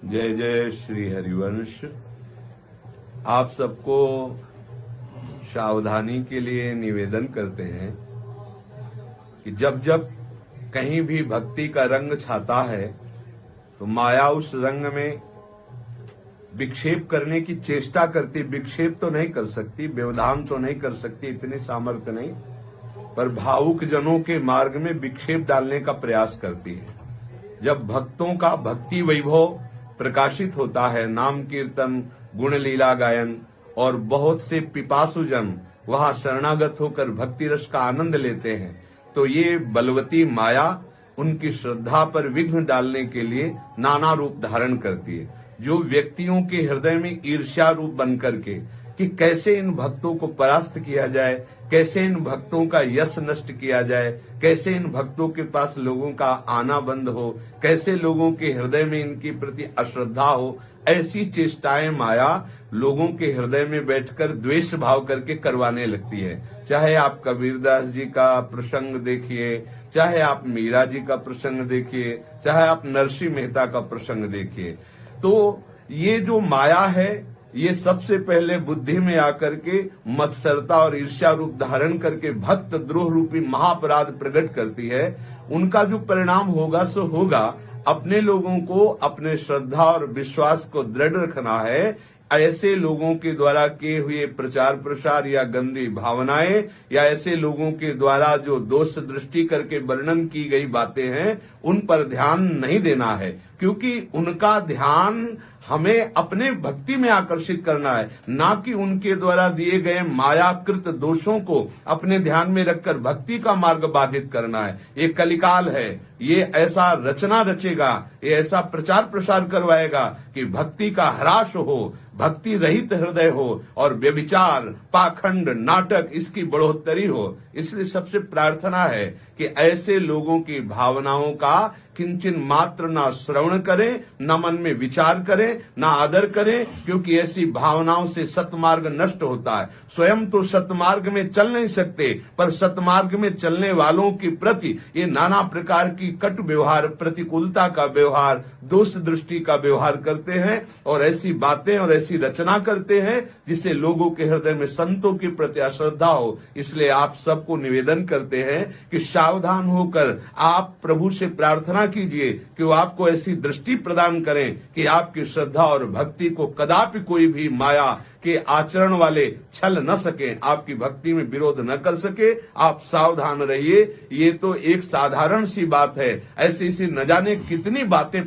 जय जय श्री हरिवंश। आप सबको सावधानी के लिए निवेदन करते हैं कि जब जब कहीं भी भक्ति का रंग छाता है तो माया उस रंग में विक्षेप करने की चेष्टा करती। विक्षेप तो नहीं कर सकती, व्यवधान तो नहीं कर सकती, इतने सामर्थ्य नहीं, पर भावुक जनों के मार्ग में विक्षेप डालने का प्रयास करती है। जब भक्तों का भक्ति वैभव प्रकाशित होता है, नाम कीर्तन गुण लीला गायन, और बहुत से पिपासुजन वहां शरणागत होकर भक्ति रस का आनंद लेते हैं, तो ये बलवती माया उनकी श्रद्धा पर विघ्न डालने के लिए नाना रूप धारण करती है। जो व्यक्तियों के हृदय में ईर्ष्या रूप बन करके कि कैसे इन भक्तों को परास्त किया जाए, कैसे इन भक्तों का यश नष्ट किया जाए, कैसे इन भक्तों के पास लोगों का आना बंद हो, कैसे लोगों के हृदय में इनकी प्रति अश्रद्धा हो, ऐसी चेष्टाएं माया लोगों के हृदय में बैठकर द्वेष भाव करके करवाने लगती है। चाहे आप कबीरदास जी का प्रसंग देखिए, चाहे आप मीरा जी का प्रसंग देखिए, चाहे आप नरसिंह मेहता का प्रसंग देखिए, तो ये जो माया है ये सबसे पहले बुद्धि में आकर के मत्सरता और ईर्ष्या रूप धारण करके भक्त द्रोह रूपी महापराध प्रकट करती है। उनका जो परिणाम होगा सो होगा। अपने लोगों को अपने श्रद्धा और विश्वास को दृढ़ रखना है। ऐसे लोगों के द्वारा किए हुए प्रचार प्रसार या गंदी भावनाएं या ऐसे लोगों के द्वारा जो दोष दृष्टि करके वर्णन की गई बातें हैं उन पर ध्यान नहीं देना है, क्योंकि उनका ध्यान हमें अपने भक्ति में आकर्षित करना है, ना कि उनके द्वारा दिए गए मायाकृत दोषों को अपने ध्यान में रखकर भक्ति का मार्ग बाधित करना है। ये कलिकाल है, ये ऐसा रचना रचेगा, ये ऐसा प्रचार प्रसार करवाएगा कि भक्ति का ह्रास हो, भक्ति रहित हृदय हो और व्यभिचार, पाखंड, नाटक इसकी बढ़ोतरी हो। इसलिए सबसे प्रार्थना है कि ऐसे लोगों की भावनाओं का किंचन मात्र ना श्रवण करें, ना मन में विचार करें, ना आदर करें, क्योंकि ऐसी भावनाओं से सतमार्ग नष्ट होता है। स्वयं तो सतमार्ग में चल नहीं सकते, पर सतमार्ग में चलने वालों के प्रति ये नाना प्रकार की कटु व्यवहार, प्रतिकूलता का व्यवहार, दोष दृष्टि का व्यवहार करते हैं और ऐसी बातें और ऐसी रचना करते हैं जिससे लोगों के हृदय में संतों के प्रति अश्रद्धा हो। इसलिए आप सबको निवेदन करते हैं कि सावधान होकर आप प्रभु से प्रार्थना कीजिए कि वो आपको ऐसी दृष्टि प्रदान करें कि आपकी श्रद्धा और भक्ति को कदापि कोई भी माया के आचरण वाले छल न सके, आपकी भक्ति में विरोध न कर सके। आप सावधान रहिए। ये तो एक साधारण सी बात है, ऐसी न जाने कितनी बातें